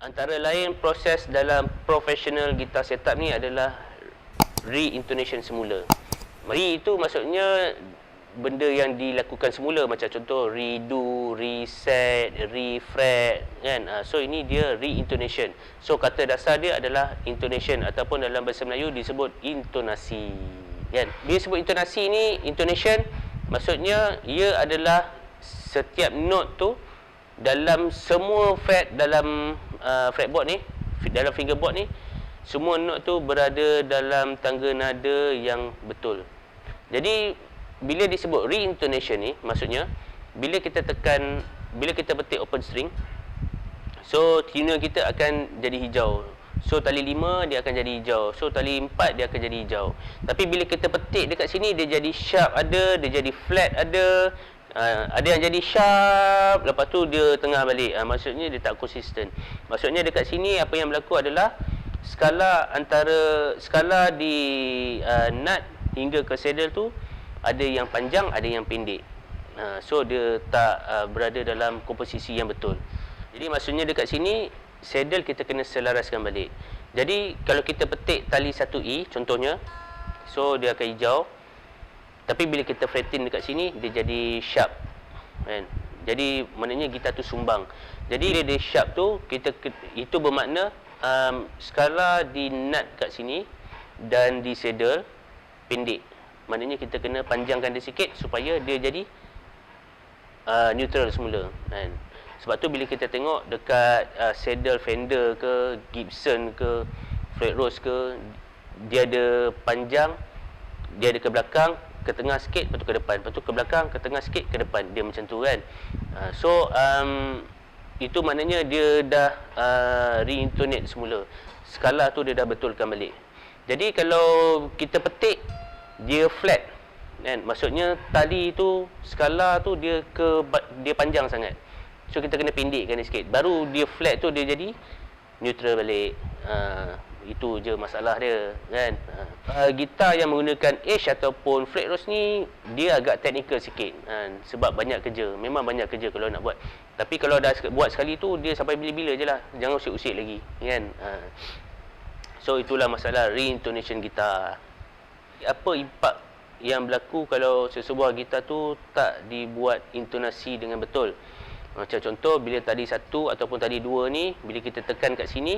Antara lain proses dalam professional gitar setup ni adalah re-intonation semula. Re itu maksudnya benda yang dilakukan semula, macam contoh redo, reset, refret kan. So ini dia re-intonation. So kata dasar dia adalah intonation ataupun dalam bahasa Melayu disebut intonasi kan. Bila sebut intonasi ni, intonation maksudnya ia adalah setiap note tu dalam semua fret dalam fretboard ni, dalam fingerboard ni, semua note tu berada dalam tangga nada yang betul. Jadi bila disebut re-intonation ni, maksudnya bila kita petik open string, so tuner kita akan jadi hijau. So tali 5 dia akan jadi hijau. So tali 4 dia akan jadi hijau. Tapi bila kita petik dekat sini, dia jadi sharp ada, dia jadi flat ada, ada yang jadi sharp, lepas tu dia tengah balik. Maksudnya dia tak konsisten. Maksudnya dekat sini apa yang berlaku adalah skala di nut hingga ke saddle tu ada yang panjang, ada yang pendek. So dia tak berada dalam komposisi yang betul. Jadi maksudnya dekat sini saddle kita kena selaraskan balik. Jadi kalau kita petik tali 1E contohnya, so dia akan hijau. Tapi bila kita fretin dekat sini, dia jadi sharp kan? Jadi maknanya gitar tu sumbang. Jadi dia sharp tu, itu bermakna skala di nut kat sini dan di saddle pendek. Maknanya kita kena panjangkan dia sikit supaya dia jadi neutral semula kan? Sebab tu bila kita tengok dekat saddle Fender ke, Gibson ke, Fred Rose ke, dia ada panjang, dia ada ke belakang, ke tengah sikit, lepas tu ke depan, lepas tu ke belakang, ke tengah sikit, ke depan. Dia macam tu kan. So itu maknanya dia dah re-intonate semula. Skala tu dia dah betulkan balik. Jadi kalau kita petik, dia flat kan? Maksudnya tali tu, skala tu dia panjang sangat. So kita kena pendekkan dia sikit, baru dia flat tu dia jadi neutral balik. Itu je masalah dia kan. Gitar yang menggunakan Edge ataupun Fred Rose ni dia agak teknikal sikit kan? Sebab banyak kerja. Memang banyak kerja kalau nak buat. Tapi kalau dah buat sekali tu, dia sampai bila-bila je lah, jangan usik-usik lagi kan. So itulah masalah re-intonation gitar. Apa impak yang berlaku kalau sesebuah gitar tu tak dibuat intonasi dengan betul? Macam contoh bila tali 1 ataupun tali 2 ni, bila kita tekan kat sini,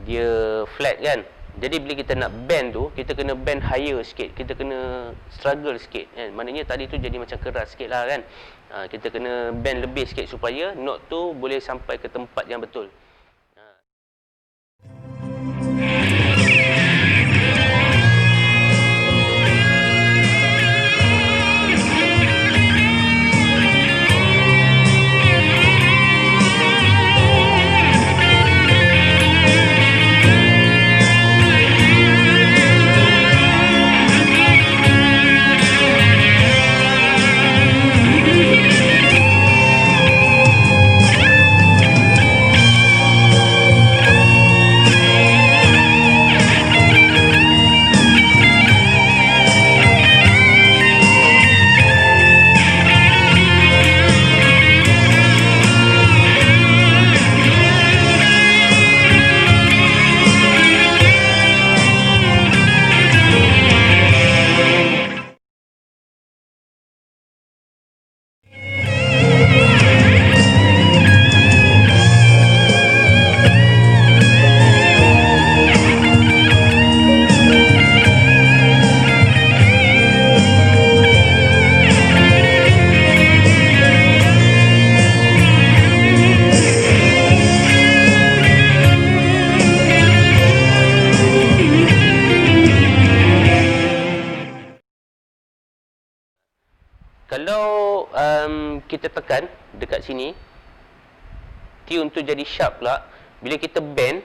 dia flat kan. Jadi bila kita nak bend tu, kita kena bend higher sikit, kita kena struggle sikit kan. Maknanya tali tu jadi macam keras sikit lah kan. Kita kena bend lebih sikit supaya note tu boleh sampai ke tempat yang betul. Kalau kita tekan dekat sini, tune tu jadi sharp pula. Bila kita bend,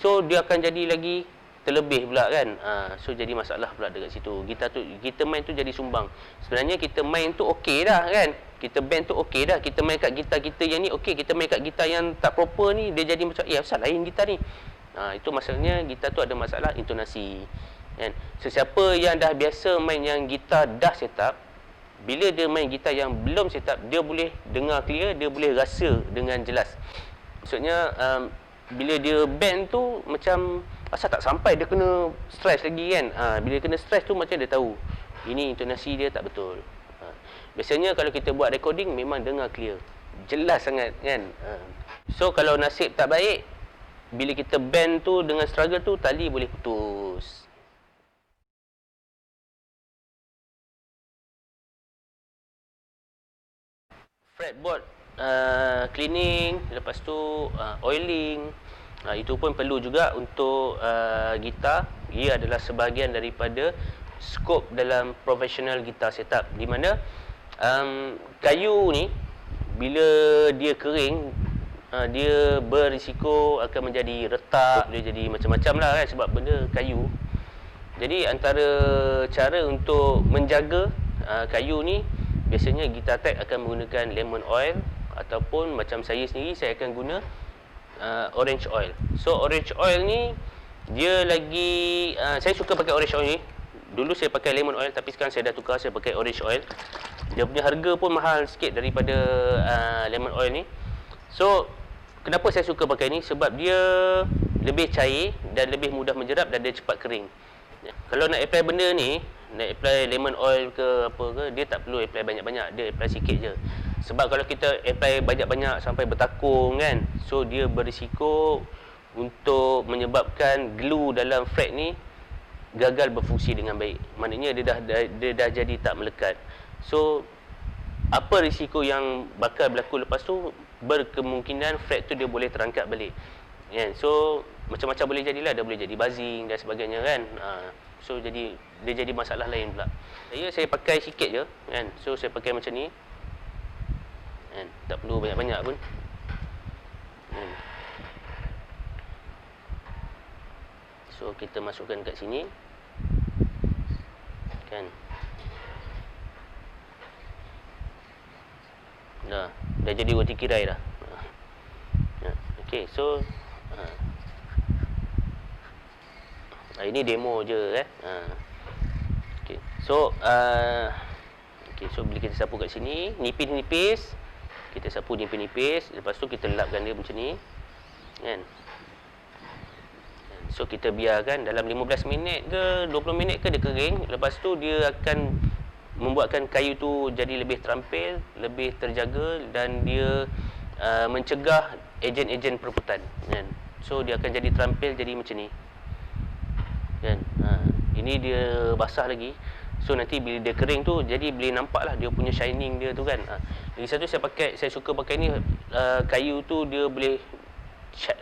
so dia akan jadi lagi terlebih pula kan. So jadi masalah pula dekat situ. Kita main tu jadi sumbang. Sebenarnya kita main tu okey dah kan. Kita bend tu okey dah. Kita main kat gitar kita yang ni okey. Kita main kat gitar yang tak proper ni, dia jadi macam asal lain gitar ni. Itu masalahnya gitar tu ada masalah intonasi kan. Sesiapa yang dah biasa main yang gitar dah setup, bila dia main gitar yang belum setup, dia boleh dengar clear, dia boleh rasa dengan jelas. Maksudnya bila dia bend tu macam asal tak sampai, dia kena stress lagi kan. Bila kena stress tu macam dia tahu ini intonasi dia tak betul. Biasanya kalau kita buat recording memang dengar clear, jelas sangat kan. So kalau nasib tak baik, bila kita bend tu dengan struggle tu, tali boleh putus. Fretboard cleaning, lepas tu oiling, itu pun perlu juga untuk gitar. Ia adalah sebahagian daripada skop dalam professional gitar setup, di mana kayu ni bila dia kering, dia berisiko akan menjadi retak, dia jadi macam-macam lah kan, sebab benda kayu. Jadi antara cara untuk menjaga kayu ni, biasanya Gitartech akan menggunakan lemon oil, ataupun macam saya sendiri, saya akan guna orange oil. So orange oil ni dia lagi saya suka pakai orange oil ni. Dulu saya pakai lemon oil, tapi sekarang saya dah tukar, saya pakai orange oil. Dia punya harga pun mahal sikit daripada lemon oil ni. So kenapa saya suka pakai ni? Sebab dia lebih cair dan lebih mudah menjerap dan dia cepat kering. Kalau nak apply benda ni, nak apply lemon oil ke apa ke, dia tak perlu apply banyak-banyak, dia apply sikit je. Sebab kalau kita apply banyak-banyak sampai bertakung kan, so dia berisiko untuk menyebabkan glue dalam fret ni gagal berfungsi dengan baik. Maknanya dia dah jadi tak melekat. So apa risiko yang bakal berlaku lepas tu? Berkemungkinan fret tu dia boleh terangkat balik. Kan? So macam-macam boleh jadilah, dia boleh jadi buzzing dan sebagainya kan. So dia jadi masalah lain pula. Saya pakai sikit je kan. So saya pakai macam ni. Kan? Tak perlu banyak-banyak pun. Kan? So kita masukkan kat sini. Kan? Dah jadi roti kirai dah. Okey, so ini demo je kan. Okey. So so bila kita sapu kat sini, nipis-nipis, kita sapu nipis-nipis, lepas tu kita lapkan dia macam ni. Kan? So kita biarkan dalam 15 minit ke 20 minit ke dia kering. Lepas tu dia akan membuatkan kayu tu jadi lebih terampil, lebih terjaga, dan dia mencegah ejen-ejen perebutan kan. So dia akan jadi terampil, jadi macam ni kan. Ini dia basah lagi. So nanti bila dia kering tu, jadi boleh nampak lah dia punya shining dia tu kan. Lagi satu saya suka pakai ni, kayu tu dia boleh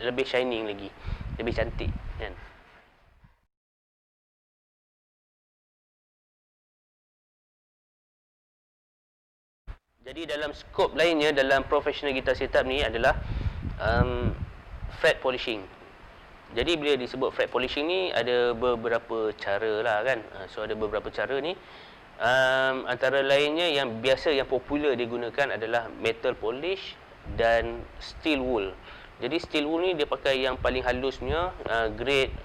lebih shining lagi, lebih cantik kan. Jadi dalam skop lainnya dalam professional guitar setup ni adalah fret polishing. Jadi bila disebut fret polishing ni, ada beberapa cara lah kan. So ada beberapa cara ni. Antara lainnya yang biasa, yang popular digunakan adalah metal polish dan steel wool. Jadi steel wool ni dia pakai yang paling halusnya, grade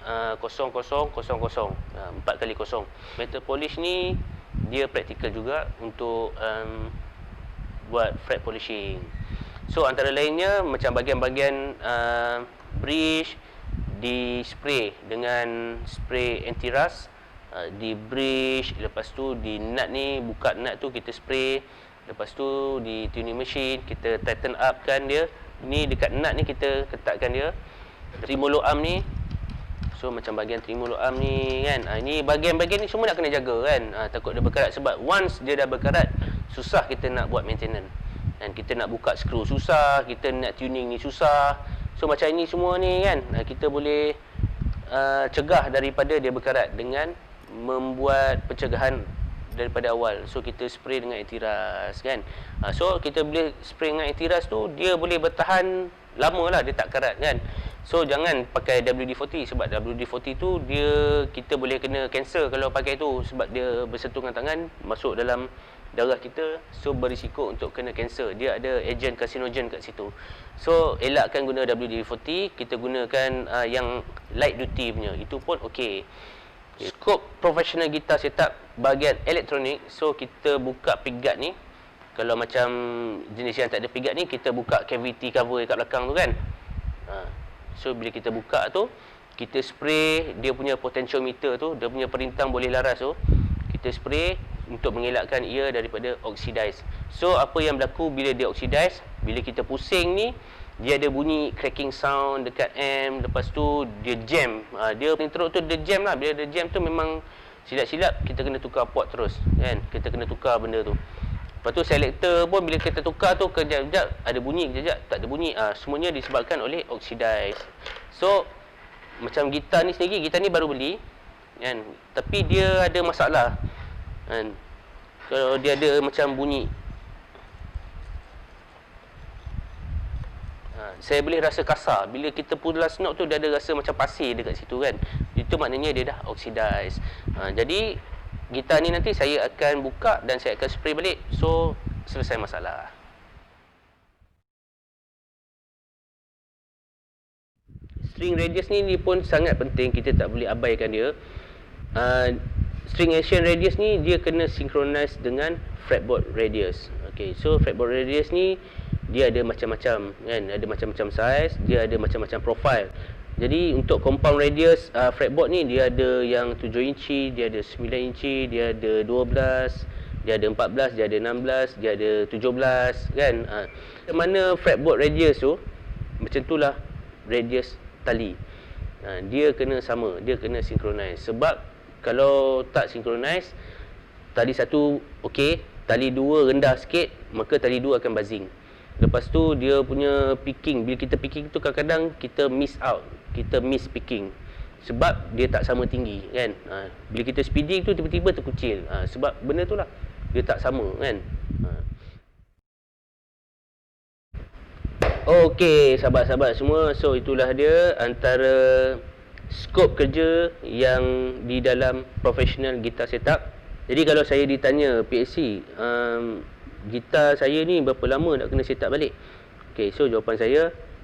0000, 4x0. Metal polish ni dia praktikal juga untuk buat fret polishing. So antara lainnya macam bahagian-bahagian bridge di spray dengan spray anti-rust, di bridge, lepas tu di nut ni, buka nut tu kita spray, lepas tu di tuning machine kita tighten up kan dia. Ni dekat nut ni kita ketatkan dia. Tremolo arm ni, so macam bahagian tremolo arm ni kan, ini bahagian-bahagian ni semua nak kena jaga kan. Takut dia berkarat, sebab once dia dah berkarat, susah kita nak buat maintenance. Dan kita nak buka skru susah, kita nak tuning ni susah. So macam ini semua ni kan, kita boleh cegah daripada dia berkarat dengan membuat pencegahan daripada awal. So kita spray dengan anti-rust kan. So kita boleh spray dengan anti-rust tu, dia boleh bertahan lama lah, dia tak karat kan. So jangan pakai WD-40, sebab WD-40 tu kita boleh kena kanser kalau pakai tu, sebab dia bersentuh dengan tangan, masuk dalam darah kita, so berisiko untuk kena kanser. Dia ada ejen karsinogen kat situ. So elakkan guna WD-40, kita gunakan yang light duty punya, itu pun okey. Skop professional guitar setup bahagian elektronik, so kita buka pickguard ni. Kalau macam jenis yang tak ada pickguard ni, kita buka cavity cover kat belakang tu kan. So bila kita buka tu, kita spray dia punya potentiometer tu, dia punya perintang boleh laras tu, kita spray untuk mengelakkan ia daripada oxidize. So apa yang berlaku bila dia oxidize, bila kita pusing ni, dia ada bunyi cracking sound dekat amp. Lepas tu dia jam, dia interrupt tu dia jam lah. Bila dia jam tu memang silap-silap kita kena tukar port terus kan, kita kena tukar benda tu. Lepas tu selector pun bila kita tukar tu, kejap-kejap ada bunyi, kejap-kejap tak ada bunyi. Semuanya disebabkan oleh oxidize. So macam gitar ni sendiri, gitar ni baru beli kan, tapi dia ada masalah kan. Kalau dia ada macam bunyi, saya boleh rasa kasar. Bila kita pulas knob tu, dia ada rasa macam pasir dekat situ kan. Itu maknanya dia dah oxidize. Jadi gitar ni nanti saya akan buka dan saya akan spray balik. So selesai masalah. String radius ni pun sangat penting, kita tak boleh abaikan dia. String action radius ni dia kena synchronize dengan fretboard radius. Okay, so fretboard radius ni dia ada macam-macam kan, ada macam-macam size, dia ada macam-macam profile. Jadi untuk compound radius fretboard ni, dia ada yang 7 inci, dia ada 9 inci, dia ada 12, dia ada 14, dia ada 16, dia ada 17 kan. Mana fretboard radius tu, macam itulah radius tali. Dia kena sama, dia kena synchronize. Sebab kalau tak synchronize, tali satu okey, tali dua rendah sikit, maka tali dua akan buzzing. Lepas tu dia punya picking, bila kita picking tu kadang-kadang kita miss out, kita miss picking sebab dia tak sama tinggi kan. Bila kita speeding tu tiba-tiba terkucil, sebab benda tu lah, dia tak sama kan. Okey sahabat-sahabat semua, so itulah dia antara skop kerja yang di dalam professional guitar setup. Jadi kalau saya ditanya PSC, gitar saya ni berapa lama nak kena set up balik? Okay, so jawapan saya,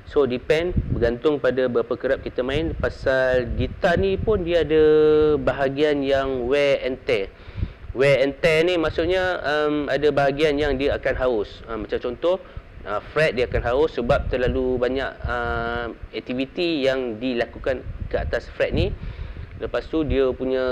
so depend, bergantung pada berapa kerap kita main. Pasal gitar ni pun dia ada bahagian yang wear and tear. Wear and tear ni maksudnya ada bahagian yang dia akan haus. Macam contoh, fret dia akan haus sebab terlalu banyak aktiviti yang dilakukan ke atas fret ni. Lepas tu dia punya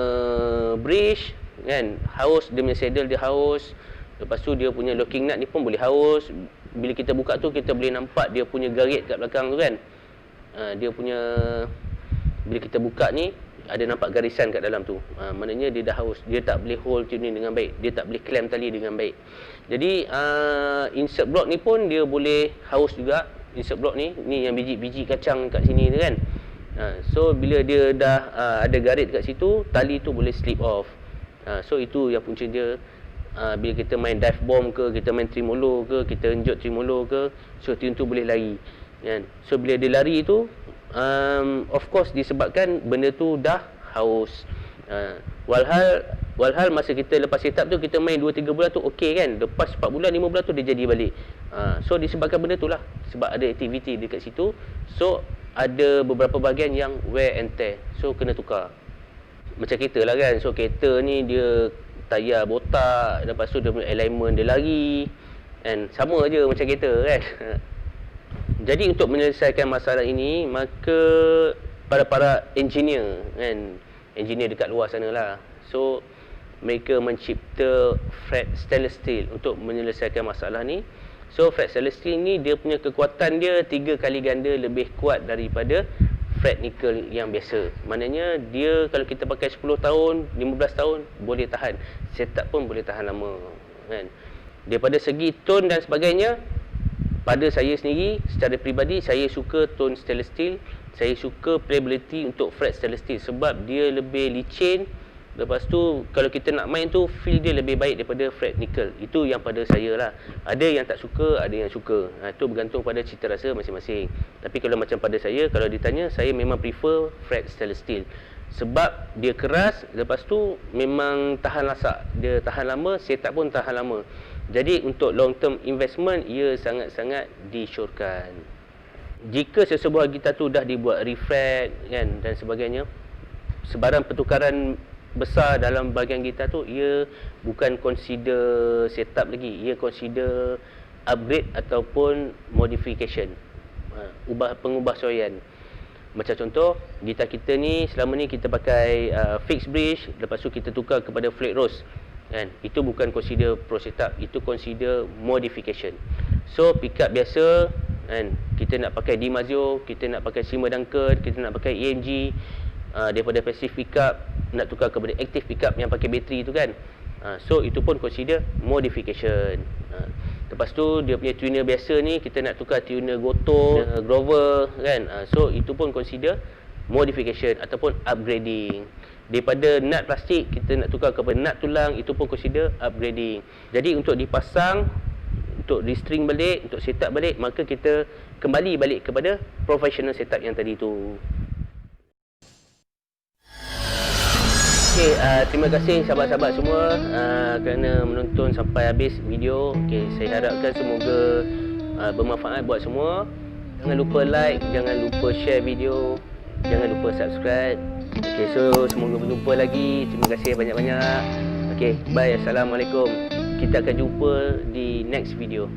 bridge kan haus, dia punya saddle dia haus. Lepas tu dia punya locking nut ni pun boleh haus. Bila kita buka tu kita boleh nampak dia punya garit kat belakang tu kan. Dia punya, bila kita buka ni ada nampak garisan kat dalam tu. Maknanya dia dah haus. Dia tak boleh hold tuning dengan baik. Dia tak boleh clamp tali dengan baik. Jadi insert block ni pun dia boleh haus juga. Insert block ni yang biji-biji kacang kat sini tu kan. So bila dia dah ada garit kat situ, tali tu boleh slip off. So itu yang punca dia. Bila kita main dive bomb ke, kita main tremolo ke, kita enjot tremolo ke, so tune tu boleh lari kan. So bila dia lari tu, of course disebabkan benda tu dah haus. Walhal masa kita lepas setup tu, kita main 2-3 bulan tu okey kan. Lepas 4 bulan 5 bulan tu dia jadi balik. So disebabkan benda tu lah, sebab ada aktiviti dekat situ. So ada beberapa bahagian yang wear and tear, so kena tukar. Macam kereta lah kan. So kereta ni dia tayar botak, lepas tu dia punya alignment dia lari kan, sama aja macam kereta kan. Jadi untuk menyelesaikan masalah ini, maka para engineer kan, engineer dekat luar sana lah, so mereka mencipta fret stainless steel untuk menyelesaikan masalah ni. So fret stainless steel ni dia punya kekuatan dia 3 kali ganda lebih kuat daripada fret nickel yang biasa. Maknanya dia kalau kita pakai 10 tahun, 15 tahun boleh tahan. Setup pun boleh tahan lama kan. Daripada segi tone dan sebagainya, pada saya sendiri secara peribadi saya suka tone stainless steel. Saya suka playability untuk fret stainless steel sebab dia lebih licin. Lepas tu kalau kita nak main tu feel dia lebih baik daripada fret nickel. Itu yang pada saya lah. Ada yang tak suka, ada yang suka. Itu bergantung pada cita rasa masing-masing. Tapi kalau macam pada saya, kalau ditanya, saya memang prefer fret stainless steel. Sebab dia keras, lepas tu memang tahan lasak. Dia tahan lama, setup pun tahan lama. Jadi untuk long term investment, ia sangat-sangat disyorkan. Jika sesebuah gitar tu dah dibuat refret kan dan sebagainya, sebarang pertukaran besar dalam bahagian gitar tu, ia bukan consider setup lagi, ia consider upgrade ataupun modification, pengubahsuaian. Macam contoh, gitar kita ni selama ni kita pakai fixed bridge, lepas tu kita tukar kepada flat rose kan. Itu bukan consider pro setup, itu consider modification. So pickup biasa kan, kita nak pakai DiMarzio, kita nak pakai Seymour Duncan, kita nak pakai AMG, daripada passive pickup nak tukar kepada active pickup yang pakai bateri tu kan. So itu pun consider modification. Lepas tu dia punya tuner biasa ni kita nak tukar tuner Gotoh, Grover kan. So itu pun consider modification ataupun upgrading. Daripada nut plastik kita nak tukar kepada nut tulang, itu pun consider upgrading. Jadi untuk dipasang, untuk restring balik, untuk setup balik, maka kita kembali balik kepada professional setup yang tadi tu. Okey, terima kasih sahabat-sahabat semua kerana menonton sampai habis video. Okey, saya harapkan semoga bermanfaat buat semua. Jangan lupa like, jangan lupa share video, jangan lupa subscribe. Okey, so semoga berjumpa lagi. Terima kasih banyak-banyak. Okey, bye. Assalamualaikum. Kita akan jumpa di next video.